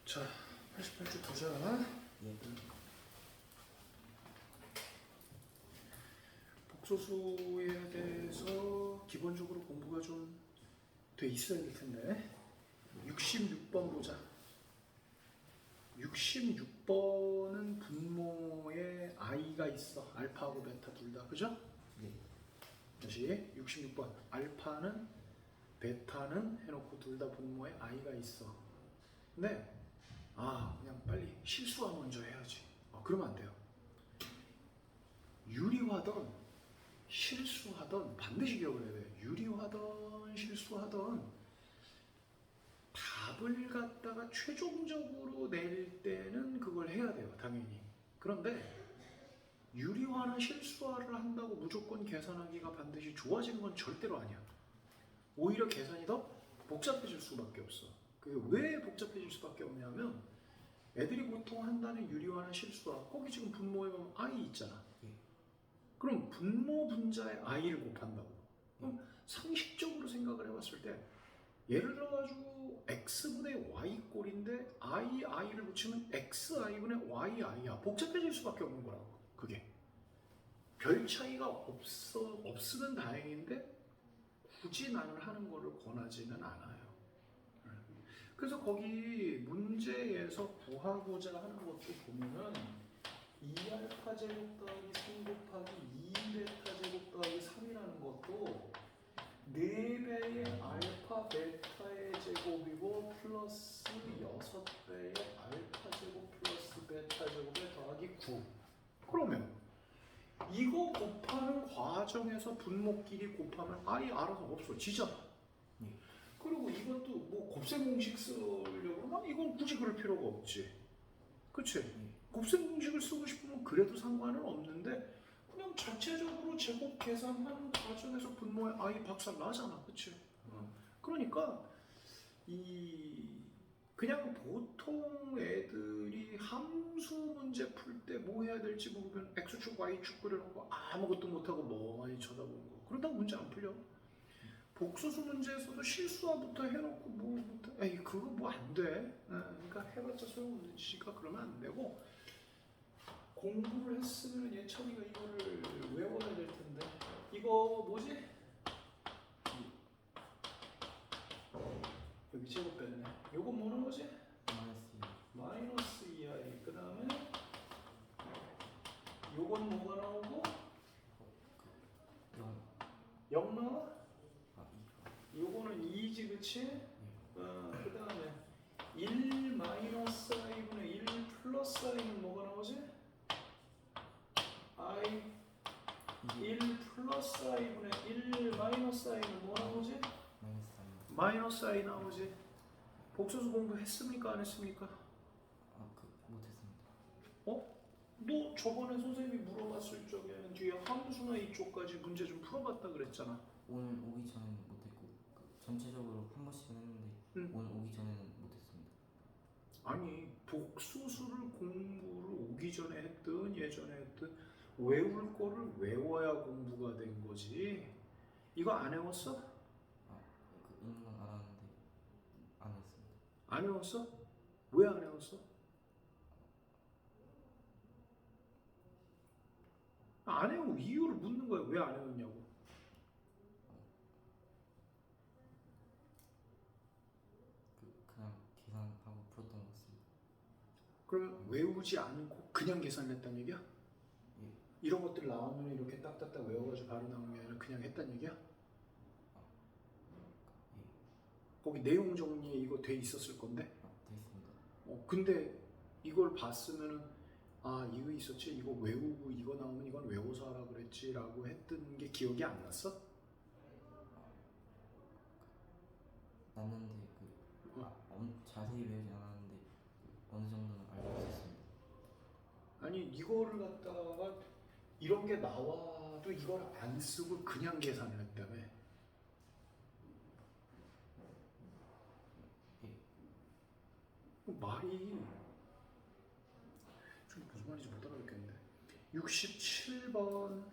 자, 88주 보자. 예. 복소수에 대해서 기본적으로 공부가 좀 돼 있어야 될 텐데 66번 보자. 66번은 분모에 i가 있어. 알파하고 베타 둘 다. 그죠? 예. 다시 66번 알파는 베타는 해놓고 둘 다 분모에 i가 있어. 근데 그냥 빨리 실수화 먼저 해야지. 그러면 안 돼요. 유리화든 실수하든 반드시 기억을 해야 돼. 유리화든 실수하든 답을 갖다가 최종적으로 낼 때는 그걸 해야 돼요. 당연히. 그런데 유리화나 실수화를 한다고 무조건 계산하기가 반드시 좋아지는 건 절대로 아니야. 오히려 계산이 더 복잡해질 수밖에 없어. 그게 왜 복잡해질 수밖에 없냐면 애들이 보통 한다는 유리화나 실수화, 거기 지금 분모에 보면 i 있잖아. 그럼 분모 분자에 i를 곱한다고. 그럼 상식적으로 생각을 해봤을 때 예를 들어가지고 x분의 y 꼴인데 i를 붙이면 xi분의 yi야. 복잡해질 수밖에 없는 거라고. 그게 별 차이가 없으면 다행인데 굳이 나는 하는 거를 권하지는 않아요. 그래서 거기 문제에서 구하고자 하는 것도 보면은 2알파 제곱 더하기 3 곱하기 2베타 제곱 더하기 3이라는 것도 4배의 알파 베타의 제곱이고 플러스 6배의 알파 제곱 플러스 베타 제곱에 더하기 9. 그러면 이거 곱하는 과정에서 분모끼리 곱하면 i 알아서 없어지잖아. 그리고 이것도 뭐 곱셈 공식 쓰려고 그러면 이건 굳이 그럴 필요가 없지. 그치? 곱셈 공식을 쓰고 싶으면 그래도 상관은 없는데 그냥 자체적으로 제곱 계산하는 과정에서 분모의 i 박살 나잖아. 그치? 그러니까 그냥 보통 애들이 함수 문제 풀 때 뭐 해야 될지 모르면 x축 y축 그려놓고 아무것도 못하고 멍하니 쳐다보는 거. 그러다가 문제 안 풀려. 복소수 문제에서도 실수화부터 해놓고 뭐부터 그거 뭐 안 돼. 그러니까 해봤자 소용없는 짓이니까 그러면 안 되고 공부를 했으면 예찬이가 이거를 외워야 될 텐데 이거 뭐지? 여기 제곱 뺐네. 요건 뭐는 거지? 마이너스 2i. 그 다음에 요건 뭐가 나오고? 0 나와? 요거는 2지 그치? 그 다음에 1 마이너스 i분의 1 플러스 i는 뭐가 나오지? i 1 플러스 i분의 1 마이너스 i는 뭐 나오지? 마이너스 i 나오지. 복소수 공부했습니까? 안 했습니까? 못했습니다. 너 저번에 선생님이 물어봤을 적에는 뒤에 함수나 이쪽까지 문제 좀 풀어봤다 그랬잖아. 오늘 오기 전에는 못했고 전체적으로 한 번씩은 했는데 오늘 오기 전에는 못했습니다. 아니 복소수를 공부를 오기 전에 했든 예전에 했든 외울 거를 외워야 공부가 된 거지. 이거 안 외웠어? 읽는 건 알았는데 안 했습니다. 안 외웠어? 왜 안 외웠어? 안 외우고 이유를 묻는 거야. 왜 안 외웠냐고. 그냥 계산하고 풀었던 것 같습니다. 그러면 외우지 않고 그냥 계산했단 얘기야? 예. 이런 것들 나오면 이렇게 딱딱딱 외워가지고 바로 나오는 게 아니라 그냥 했단 얘기야? 예. 거기 내용 정리에 이거 돼 있었을 건데? 돼 있습니다. 근데 이걸 봤으면은 이거 있었지? 이거 외우고 이거 나오면 이건 외워서 하라 그랬지 라고 했던 게 기억이 안 났어? 났는데 자세히 배우진 않았는데 어느 정도는 알고 있었습니다. 아니 이거를 갖다가 이런 게 나와도 이걸 안 쓰고 그냥 계산을 했다며. 말이 좀 무슨 말인지 못 알아듣겠는데 67번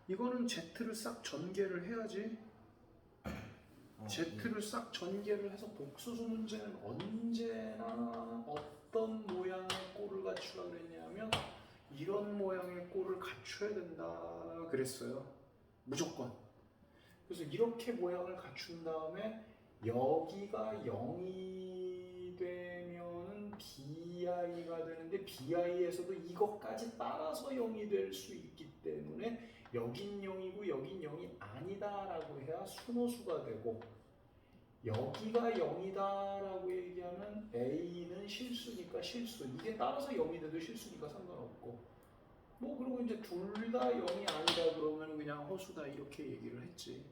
이거는 Z를 싹 전개를 해야지. Z를 싹 전개를 해서 복수수 문제는 언제나 어떤 모양의 꼴을 갖추라 그랬냐면 이런 모양의 꼴을 갖춰야 된다 그랬어요. 무조건. 그래서 이렇게 모양을 갖춘 다음에 여기가 0이 되면은 BI가 되는데 BI에서도 이것까지 따라서 0이 될 수 있기 때문에 여긴 0이고 여긴 0이 아니다 라고 해야 순호수가 되고 여기가 0이다 라고 얘기하면 A는 실수니까 실수, 이게 따라서 0이 돼도 실수니까 상관없고 뭐 그리고 이제 둘 다 0이 아니다 그러면 그냥 허수다 이렇게 얘기를 했지.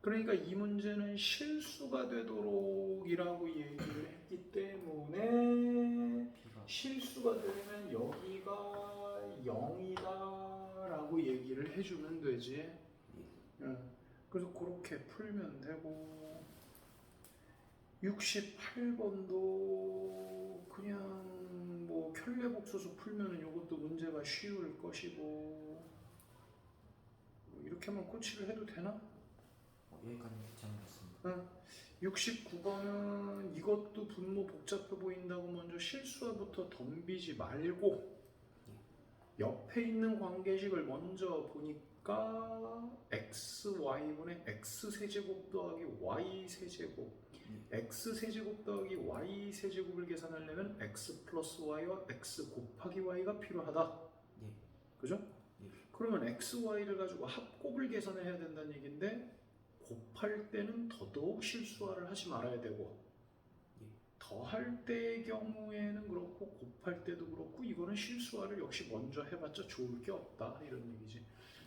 그러니까 이 문제는 실수가 되도록 이라고 얘기를 했기 때문에 실수가 되면 여기가 0이다 라고 얘기를 해주면 되지. 그래서 그렇게 풀면 되고 68번도 그냥 뭐 켤레복소수 풀면은 이것도 문제가 쉬울 것이고 이렇게만 코치를 해도 되나? 여기까지 괜찮은 것 같습니다. 69번은 이것도 분모 복잡해 보인다고 먼저 실수화부터 덤비지 말고 옆에 있는 관계식을 먼저 보니까 xy분의 x세제곱 더하기 y세제곱 x세제곱 더하기 y세제곱을 계산하려면 x 플러스 y와 x 곱하기 y가 필요하다. 그죠? 그러면 xy를 가지고 합곱을 계산해야 된다는 얘기인데 곱할 때는 더더욱 실수화를 하지 말아야 되고 더할 때의 경우에는 그렇고 곱할 때도 그렇고 이거는 실수화를 역시 먼저 해봤자 좋을 게 없다 이런 얘기지.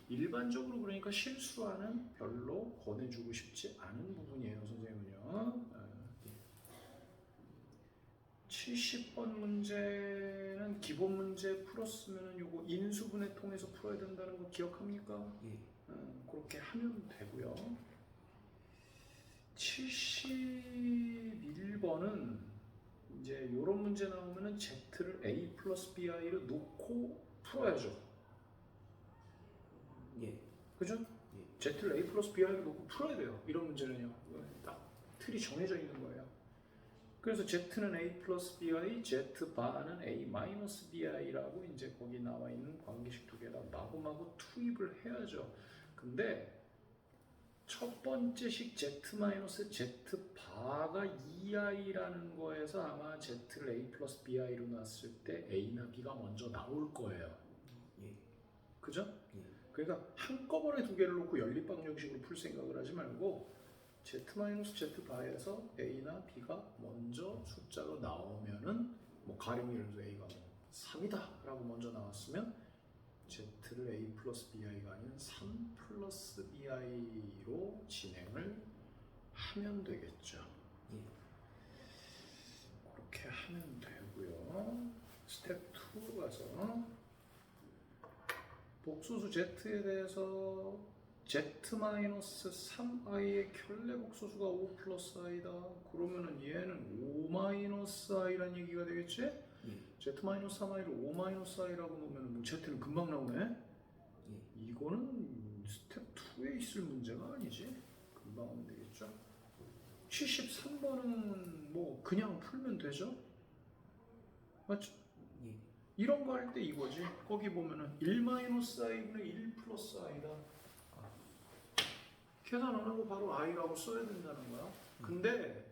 일반적으로 그러니까 실수화는 별로 권해주고 싶지 않은 부분이에요 선생님은요. 70번 문제는 기본 문제 풀었으면 요거 인수분해 통해서 풀어야 된다는 거 기억합니까? 그렇게 하면 되고요. 71번은 이제 이런 문제 나오면은 Z를 A 플러스 BI로 놓고 풀어야죠. 그죠? Z를 A 플러스 BI로 놓고 풀어야 돼요. 이런 문제는요. 딱 틀이 정해져 있는 거예요. 그래서 Z는 A 플러스 BI, Z 바는 A 마이너스 BI라고 이제 거기 나와 있는 관계식 두 개다 마구마구 투입을 해야죠. 근데 첫 번째 식 Z 마이너스 Z 바가 2i라는 거에서 아마 Z를 A 플러스 BI로 놨을 때 A나 B가 먼저 나올 거예요. 그죠? 그러니까 한꺼번에 두 개를 놓고 연립방정식으로 풀 생각을 하지 말고 Z 마이너스 Z 바에서 A나 B가 먼저 숫자로 나오면은 뭐 가령 예를 들어서 A가 뭐 3이다 라고 먼저 나왔으면 Z를 A 플러스 BI가 아닌 3 플러스 BI로 진행을 하면 되겠죠. 그렇게 하면 되고요. 스텝 2로 가서 복소수 Z에 대해서 Z-3i의 켤레 복소수가 5 플러스 i다. 그러면은 얘는 5 마이너스 i란 얘기가 되겠지? Z-3i를 5 마이너스 i라고 놓으면 뭐 Z는 금방 나오네? 이거는 스텝 2에 있을 문제가 아니지. 금방 하면 되겠죠? 73번은 뭐 그냥 풀면 되죠? 맞죠? 이런 거 할 때 이거지. 거기 보면은 1 마이너스 i분의 1 플러스 i다. 계산 안 하고 바로 i라고 써야 된다는 거야. 근데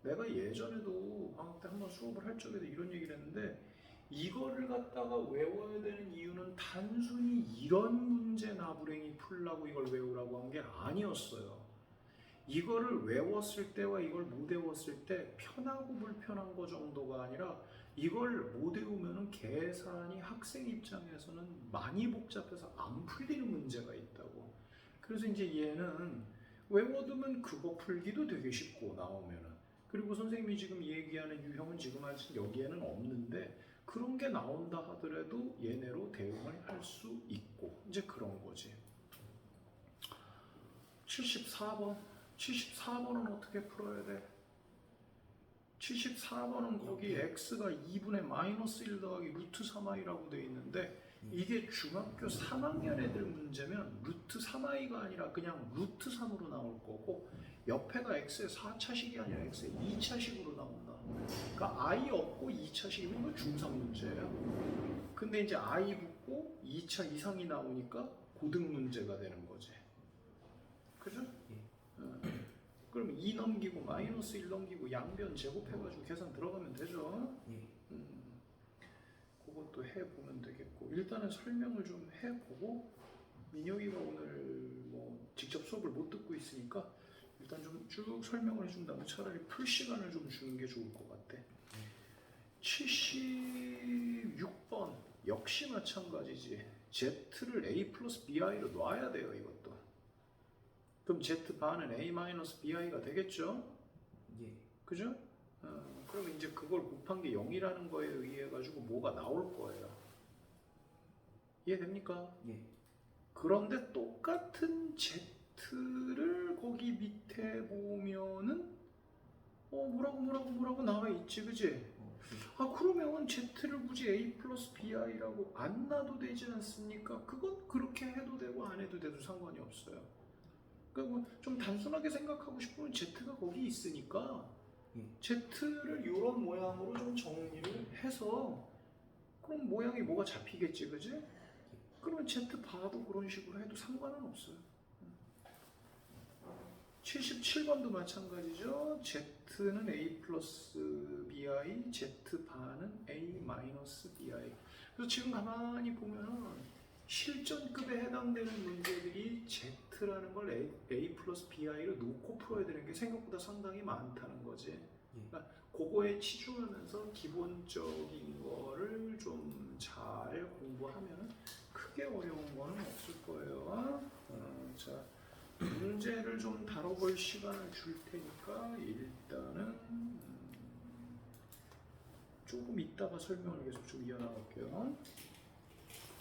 내가 예전에도 방학 때 한번 수업을 할 적에도 이런 얘기를 했는데 이거를 갖다가 외워야 되는 이유는 단순히 이런 문제 나부랭이 풀라고 이걸 외우라고 한 게 아니었어요. 이거를 외웠을 때와 이걸 못 외웠을 때 편하고 불편한 거 정도가 아니라 이걸 못 외우면 계산이 학생 입장에서는 많이 복잡해서 안 풀리는 문제가 있다고. 그래서 이제 얘는 외워두면 그거 풀기도 되게 쉽고 나오면은. 그리고 선생님이 지금 얘기하는 유형은 지금 아직 여기에는 없는데 그런 게 나온다 하더라도 얘네로 대응을 할 수 있고 이제 그런 거지. 74번은 어떻게 풀어야 돼? 74번은 거기 x가 2분의 마이너스 1 더하기 루트 3i라고 되어 있는데 이게 중학교 3학년 애들 문제면 루트 3i가 아니라 그냥 루트 3으로 나올 거고 옆에가 x의 4차식이 아니라 x의 2차식으로 나온다. 그러니까 i 없고 2차식이면 이거 중3 문제예요. 근데 이제 i 붙고 2차 이상이 나오니까 고등 문제가 되는 거지. 그죠? 예. 그럼 2 넘기고 마이너스 1 넘기고 양변 제곱해가지고 계산 들어가면 되죠. 예. 그것도 해보면 되겠고 일단은 설명을 좀 해보고 민혁이가 오늘 뭐 직접 수업을 못 듣고 있으니까 일단 좀 쭉 설명을 해준 다음에 차라리 풀 시간을 좀 주는 게 좋을 것 같아. 76번 역시 마찬가지지. Z를 A 플러스 BI로 놔야 돼요 이것도. 그럼 Z 반은 A 마이너스 BI가 되겠죠? 예. 그죠? 그럼 이제 그걸 곱한 게 0이라는 거에 의해 가지고 뭐가 나올 거예요. 이해됩니까? 예. 그런데 똑같은 Z를 거기 밑에 보면은 뭐라고 나와 있지, 그지? 예. 아 그러면 Z를 굳이 A 플러스 BI라고 안 놔도 되지 않습니까? 그건 그렇게 해도 되고 안 해도 돼도 상관이 없어요. 그러니까 뭐좀 단순하게 생각하고 싶으면 Z가 거기 있으니까 Z를 이런 모양으로 좀 정리를 해서 그럼 모양이 뭐가 잡히겠지, 그지? 그러면 Z 봐도 그런 식으로 해도 상관은 없어요. 77번도 마찬가지죠. Z는 A 플러스 BI, Z 반은 A 마이너스 BI. 그래서 지금 가만히 보면은 실전급에 해당되는 문제들이 Z라는 걸 A 플러스 BI로 놓고 풀어야 되는 게 생각보다 상당히 많다는 거지. 그러니까 그거에 치중하면서 기본적인 거를 좀 잘 공부하면 크게 어려운 거는 없을 거예요. 자, 문제를 좀 다뤄볼 시간을 줄 테니까 일단은 조금 이따가 설명을 계속 좀 이어나갈게요.